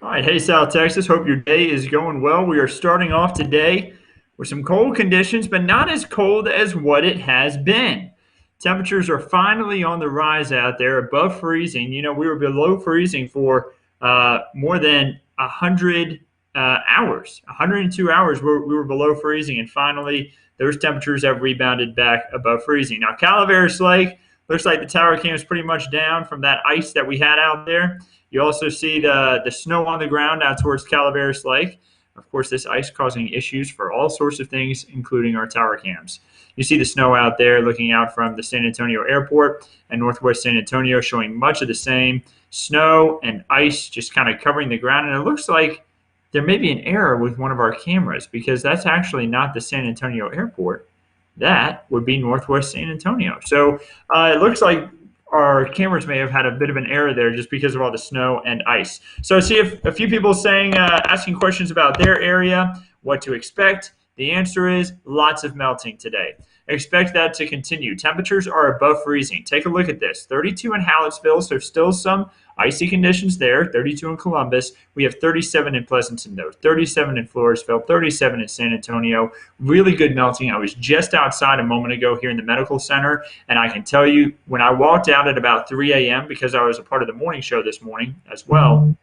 All right, hey South Texas, hope your day is going well. We are starting off today with some cold conditions, but not as cold as what it has been. Temperatures are finally on the rise out there, above freezing. You know, we were below freezing for more than 100 hours. 102 hours we were below freezing, and finally those temperatures have rebounded back above freezing. Now, Calaveras Lake looks like the tower cam is pretty much down from that ice that we had out there. You also see the snow on the ground out towards Calaveras Lake. Of course, this ice causing issues for all sorts of things, including our tower cams. You see the snow out there looking out from the San Antonio airport and northwest San Antonio, showing much of the same snow and ice just kind of covering the ground. And it looks like there may be an error with one of our cameras because that's actually not the San Antonio airport. That would be northwest San Antonio. So it looks like our cameras may have had a bit of an error there just because of all the snow and ice. So I see a few people saying, asking questions about their area, what to expect. The answer is lots of melting today. Expect that to continue. Temperatures are above freezing. Take a look at this. 32 in Hallettsville, so still some icy conditions there. 32 in Columbus. We have 37 in Pleasanton, though. 37 in Floresville. 37 in San Antonio. Really good melting. I was just outside a moment ago here in the medical center, and I can tell you when I walked out at about 3 a.m., because I was a part of the morning show this morning as well,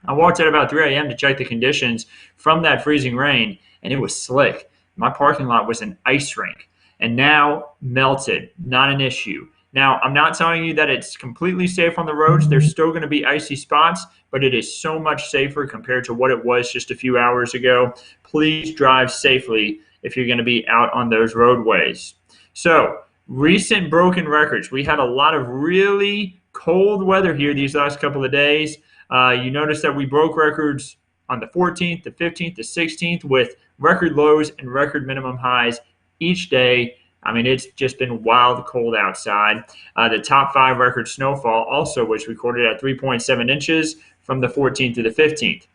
I walked out about 3 a.m. to check the conditions from that freezing rain, and it was slick. My parking lot was an ice rink, and now melted, not an issue. Now, I'm not telling you that it's completely safe on the roads. There's still going to be icy spots, but it is so much safer compared to what it was just a few hours ago. Please drive safely if you're going to be out on those roadways. So, recent broken records. We had a lot of really cold weather here these last couple of days. You notice that we broke records on the 14th, the 15th, the 16th with record lows and record minimum highs each day. I mean, it's just been wild cold outside. The top 5 record snowfall also was recorded at 3.7 inches from the 14th to the 15th.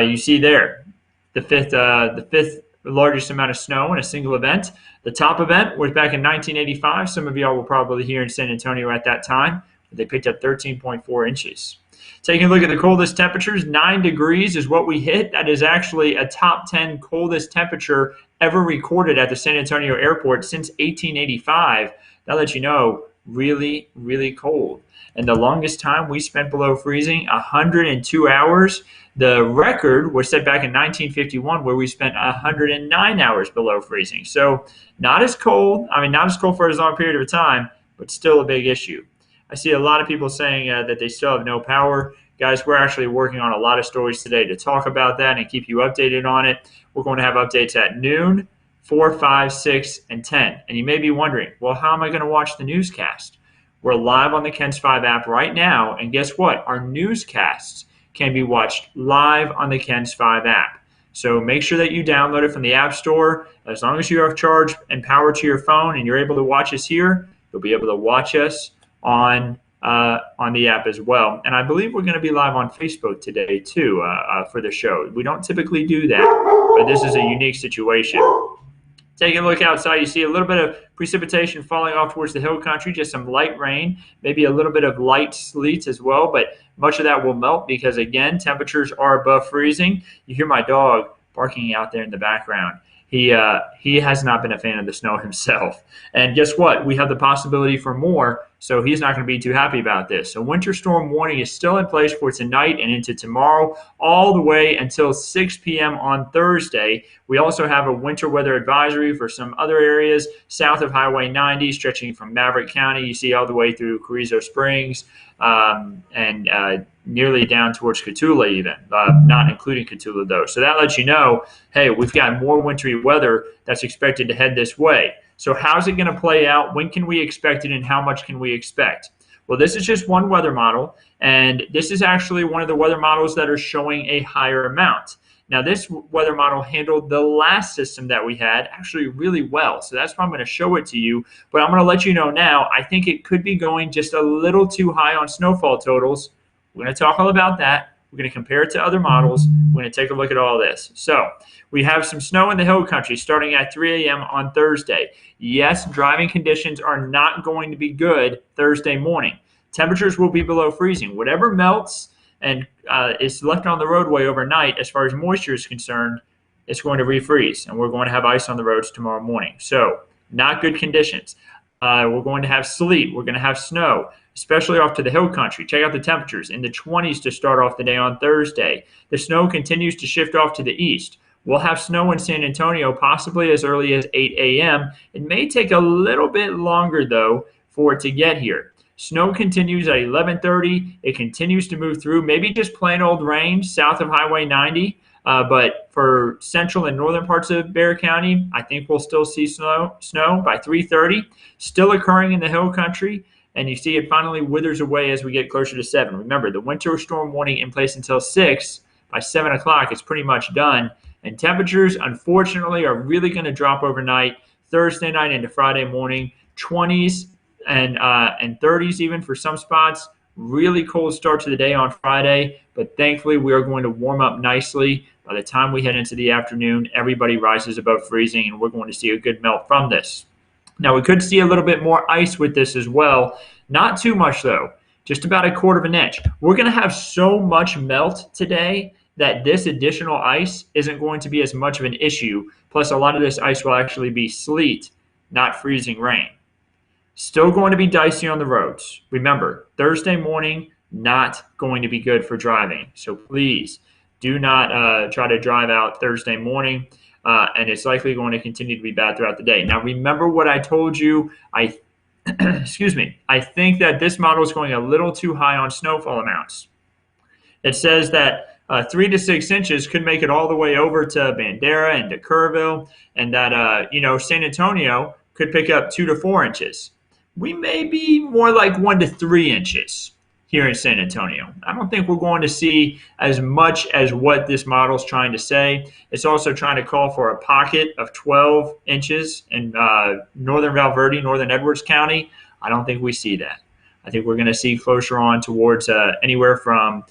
You see there the fifth largest amount of snow in a single event. The top event was back in 1985. Some of y'all were probably here in San Antonio at that time. They picked up 13.4 inches. Taking a look at the coldest temperatures, 9 degrees is what we hit. That is actually a top 10 coldest temperature ever recorded at the San Antonio airport since 1885. That lets you know, really, really cold. And the longest time we spent below freezing, 102 hours. The record was set back in 1951 where we spent 109 hours below freezing. So not as cold, not as cold for as long a period of time, but still a big issue. I see a lot of people saying that they still have no power. Guys, we're actually working on a lot of stories today to talk about that and keep you updated on it. We're going to have updates at noon, 4, 5, 6, and 10. And you may be wondering, well, how am I going to watch the newscast? We're live on the KENS 5 app right now, and guess what? Our newscasts can be watched live on the KENS 5 app. So make sure that you download it from the App Store. As long as you have charge and power to your phone and you're able to watch us here, you'll be able to watch us on the app as well. And I believe we're going to be live on Facebook today too for the show. We don't typically do that, but this is a unique situation. Taking a look outside, you see a little bit of precipitation falling off towards the hill country, just some light rain, maybe a little bit of light sleet as well, but much of that will melt because, again, temperatures are above freezing. You hear my dog barking out there in the background. He has not been a fan of the snow himself. And guess what? We have the possibility for more, so he's not going to be too happy about this. So winter storm warning is still in place for tonight and into tomorrow, all the way until 6 p.m. on Thursday. We also have a winter weather advisory for some other areas south of Highway 90, stretching from Maverick County. You see all the way through Carrizo Springs and nearly down towards Cotulla even, not including Cotulla though. So that lets you know, hey, we've got more wintry weather that's expected to head this way. So how's it going to play out? When can we expect it and how much can we expect? Well, this is just one weather model, and this is actually one of the weather models that are showing a higher amount. Now, this weather model handled the last system that we had actually really well. So that's why I'm going to show it to you. But I'm going to let you know now, I think it could be going just a little too high on snowfall totals. We're going to talk all about that. We're going to compare it to other models. We're going to take a look at all this. So we have some snow in the hill country starting at 3 a.m. on Thursday. Yes, driving conditions are not going to be good Thursday morning. Temperatures will be below freezing. Whatever melts and is left on the roadway overnight, as far as moisture is concerned, it's going to refreeze, and we're going to have ice on the roads tomorrow morning. So not good conditions. We're going to have sleet. We're going to have snow, especially off to the hill country. Check out the temperatures in the 20s to start off the day on Thursday. The snow continues to shift off to the east. We'll have snow in San Antonio possibly as early as 8 a.m. It may take a little bit longer, though, for it to get here. Snow continues at 11:30. It continues to move through, maybe just plain old rain south of Highway 90. But for central and northern parts of Bexar County, I think we'll still see snow by 3:30, still occurring in the hill country. And you see it finally withers away as we get closer to 7. Remember, the winter storm warning in place until 6. By 7 o'clock, it's pretty much done. And temperatures, unfortunately, are really going to drop overnight, Thursday night into Friday morning, 20s and 30s even for some spots. Really cold start to the day on Friday, but thankfully we are going to warm up nicely. By the time we head into the afternoon, everybody rises above freezing, and we're going to see a good melt from this. Now, we could see a little bit more ice with this as well. Not too much, though. Just about 1/4 of an inch. We're going to have so much melt today that this additional ice isn't going to be as much of an issue. Plus, a lot of this ice will actually be sleet, not freezing rain. Still going to be dicey on the roads. Remember, Thursday morning, not going to be good for driving. So please do not try to drive out Thursday morning. And it's likely going to continue to be bad throughout the day. Now, remember what I told you. Excuse me. I think that this model is going a little too high on snowfall amounts. It says that 3 to 6 inches could make it all the way over to Bandera and to Kerrville, and that San Antonio could pick up 2 to 4 inches. We may be more like 1 to 3 inches here in San Antonio. I don't think we're going to see as much as what this model is trying to say. It's also trying to call for a pocket of 12 inches in northern Val Verde, northern Edwards County. I don't think we see that. I think we're going to see closer on towards anywhere from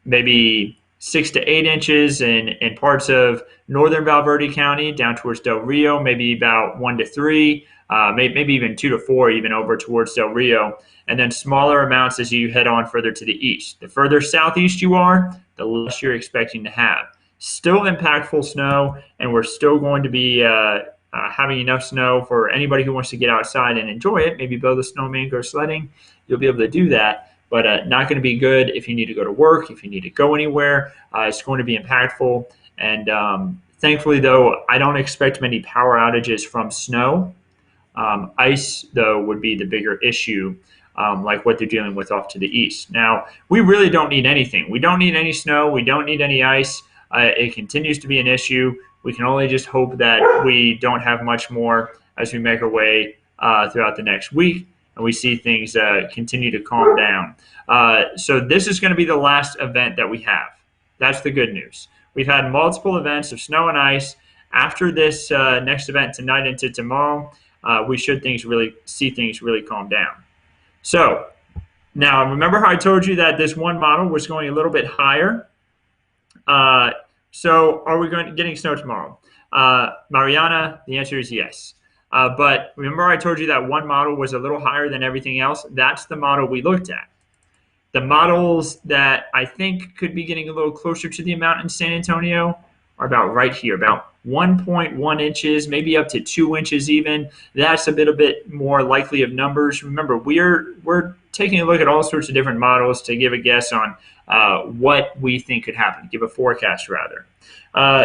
maybe 6 to 8 inches in parts of northern Val Verde County down towards Del Rio, maybe about 1 to 3, maybe even 2 to 4 even over towards Del Rio, and then smaller amounts as you head on further to the east. The further southeast you are, the less you're expecting to have. Still impactful snow, and we're still going to be having enough snow for anybody who wants to get outside and enjoy it, maybe build a snowman, go sledding. You'll be able to do that. But not going to be good if you need to go to work, if you need to go anywhere. It's going to be impactful. And thankfully, though, I don't expect many power outages from snow. Ice, though, would be the bigger issue, like what they're dealing with off to the east. Now, we really don't need anything. We don't need any snow. We don't need any ice. It continues to be an issue. We can only just hope that we don't have much more as we make our way throughout the next week, and we see things continue to calm down. So this is going to be the last event that we have. That's the good news. We've had multiple events of snow and ice. After this next event tonight into tomorrow, we should see things really calm down. So now, remember how I told you that this one model was going a little bit higher? So are we getting snow tomorrow? Mariana, the answer is yes. But remember I told you that one model was a little higher than everything else? That's the model we looked at. The models that I think could be getting a little closer to the amount in San Antonio are about right here, about 1.1 inches, maybe up to 2 inches even. That's a bit more likely of numbers. Remember, we're taking a look at all sorts of different models to give a guess on what we think could happen, give a forecast rather.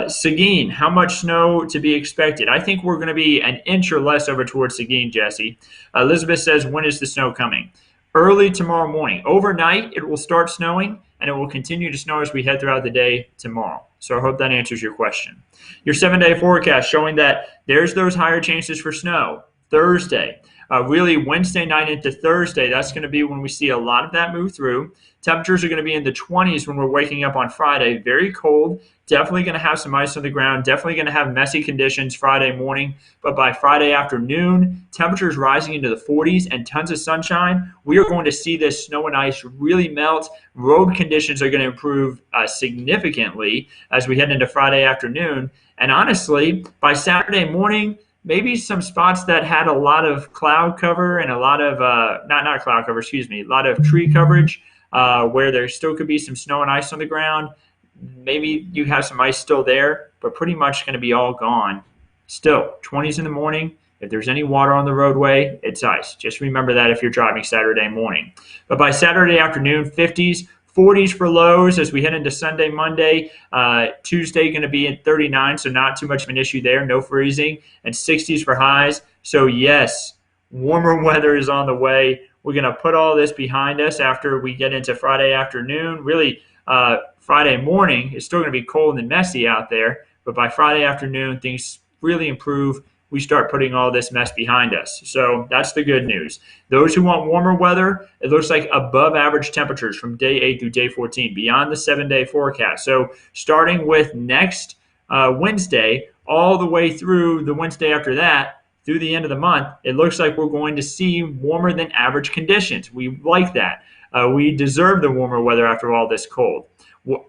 Seguin, how much snow to be expected? I think we're going to be an inch or less over towards Seguin, Jesse. Elizabeth says, when is the snow coming? Early tomorrow morning. Overnight, it will start snowing, and it will continue to snow as we head throughout the day tomorrow. So I hope that answers your question. Your 7-day forecast showing that there's those higher chances for snow. Thursday, really Wednesday night into Thursday, that's going to be when we see a lot of that move through. Temperatures are going to be in the 20s when we're waking up on Friday. Very cold. Definitely going to have some ice on the ground. Definitely going to have messy conditions Friday morning. But by Friday afternoon, temperatures rising into the 40s and tons of sunshine. We are going to see this snow and ice really melt. Road conditions are going to improve significantly as we head into Friday afternoon. And honestly, by Saturday morning, maybe some spots that had a lot of cloud cover and a lot of, not cloud cover, excuse me, a lot of tree coverage, where there still could be some snow and ice on the ground. Maybe you have some ice still there, but pretty much going to be all gone. Still, 20s in the morning. If there's any water on the roadway, it's ice. Just remember that if you're driving Saturday morning. But by Saturday afternoon, 50s, 40s for lows as we head into Sunday, Monday. Tuesday going to be at 39, so not too much of an issue there. No freezing. And 60s for highs. So yes, warmer weather is on the way. We're going to put all this behind us after we get into Friday afternoon. Really, Friday morning, it's still going to be cold and messy out there. But by Friday afternoon, things really improve. We start putting all this mess behind us. So that's the good news. Those who want warmer weather, it looks like above average temperatures from day 8 through day 14, beyond the 7-day forecast. So starting with next Wednesday, all the way through the Wednesday after that, through the end of the month, it looks like we're going to see warmer than average conditions. We like that. We deserve the warmer weather after all this cold.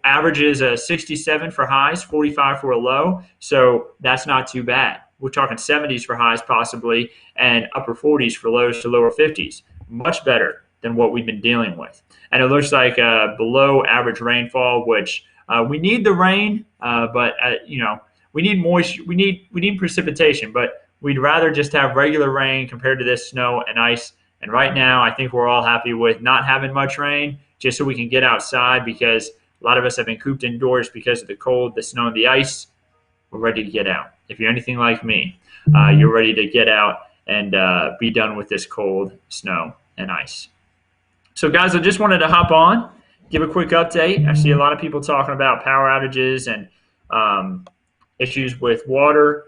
Average is 67 for highs, 45 for a low, so that's not too bad. We're talking 70s for highs possibly, and upper 40s for lows to lower 50s. Much better than what we've been dealing with. And it looks like below average rainfall, which we need the rain, but we need moisture. We need precipitation, but we'd rather just have regular rain compared to this snow and ice. And right now, I think we're all happy with not having much rain, just so we can get outside, because a lot of us have been cooped indoors because of the cold, the snow, and the ice. We're ready to get out. If you're anything like me, you're ready to get out and be done with this cold, snow, and ice. So, guys, I just wanted to hop on, give a quick update. I see a lot of people talking about power outages and issues with water.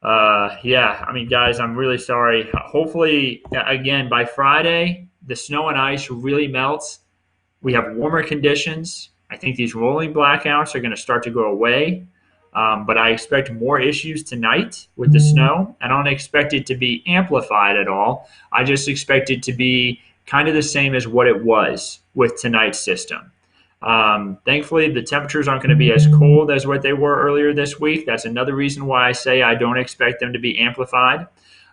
Yeah, I mean, guys, I'm really sorry. Hopefully, again, by Friday, the snow and ice really melts. We have warmer conditions. I think these rolling blackouts are going to start to go away. But I expect more issues tonight with the snow. I don't expect it to be amplified at all. I just expect it to be kind of the same as what it was with tonight's system. Thankfully, the temperatures aren't going to be as cold as what they were earlier this week. That's another reason why I say I don't expect them to be amplified.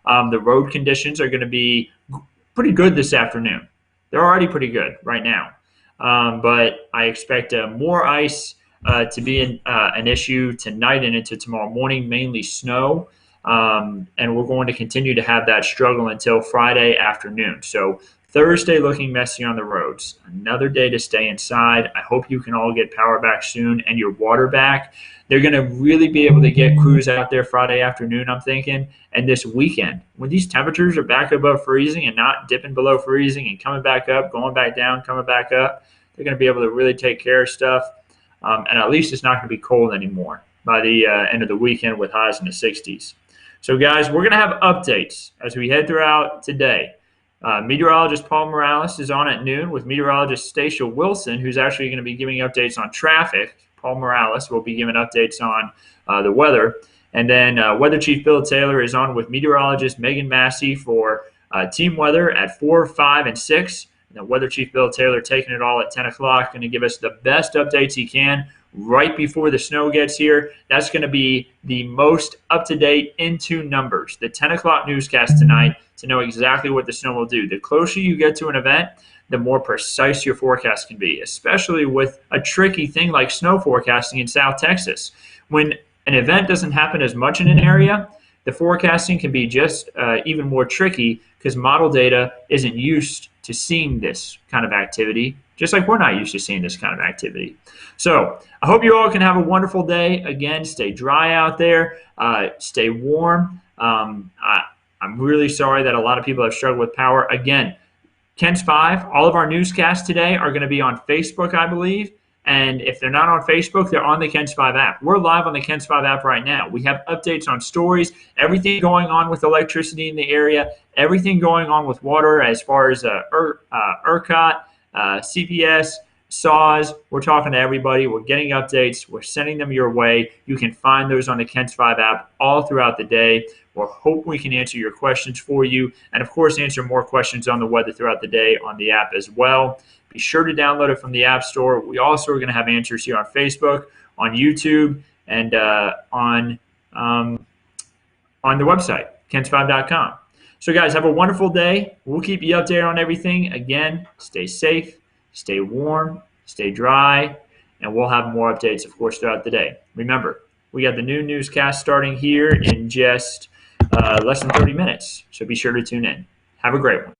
The road conditions are going to be pretty good this afternoon. They're already pretty good right now. But I expect more ice to be an issue tonight and into tomorrow morning, mainly snow. And we're going to continue to have that struggle until Friday afternoon. So Thursday looking messy on the roads. Another day to stay inside. I hope you can all get power back soon and your water back. They're going to really be able to get crews out there Friday afternoon, I'm thinking, and this weekend. When these temperatures are back above freezing and not dipping below freezing and coming back up, going back down, coming back up, they're going to be able to really take care of stuff. And at least it's not going to be cold anymore by the end of the weekend with highs in the 60s. So, guys, we're going to have updates as we head throughout today. Meteorologist Paul Morales is on at noon with meteorologist Andrew Wilson, who's actually going to be giving updates on traffic. Paul Morales will be giving updates on the weather. And then Weather Chief Bill Taylor is on with meteorologist Megan Massey for team weather at 4, 5, and 6. And Weather Chief Bill Taylor taking it all at 10 o'clock, going to give us the best updates he can right before the snow gets here. That's going to be the most up-to-date into numbers. The 10 o'clock newscast tonight to know exactly what the snow will do. The closer you get to an event, the more precise your forecast can be, especially with a tricky thing like snow forecasting in South Texas. When an event doesn't happen as much in an area, the forecasting can be just even more tricky because model data isn't used to seeing this kind of activity, just like we're not used to seeing this kind of activity. So I hope you all can have a wonderful day. Again, stay dry out there, stay warm. I'm really sorry that a lot of people have struggled with power. Again, KENS 5, all of our newscasts today are going to be on Facebook, I believe. And if they're not on Facebook, they're on the KENS 5 app. We're live on the KENS 5 app right now. We have updates on stories, everything going on with electricity in the area, everything going on with water as far as ERCOT, CPS, SAWS. We're talking to everybody. We're getting updates. We're sending them your way. You can find those on the KENS 5 app all throughout the day. We'll hope we can answer your questions for you and, of course, answer more questions on the weather throughout the day on the app as well. Be sure to download it from the App Store. We also are going to have answers here on Facebook, on YouTube, and on the website, kens5.com. So, guys, have a wonderful day. We'll keep you updated on everything. Again, stay safe, stay warm, stay dry, and we'll have more updates, of course, throughout the day. Remember, we got the new newscast starting here in just less than 30 minutes, so be sure to tune in. Have a great one.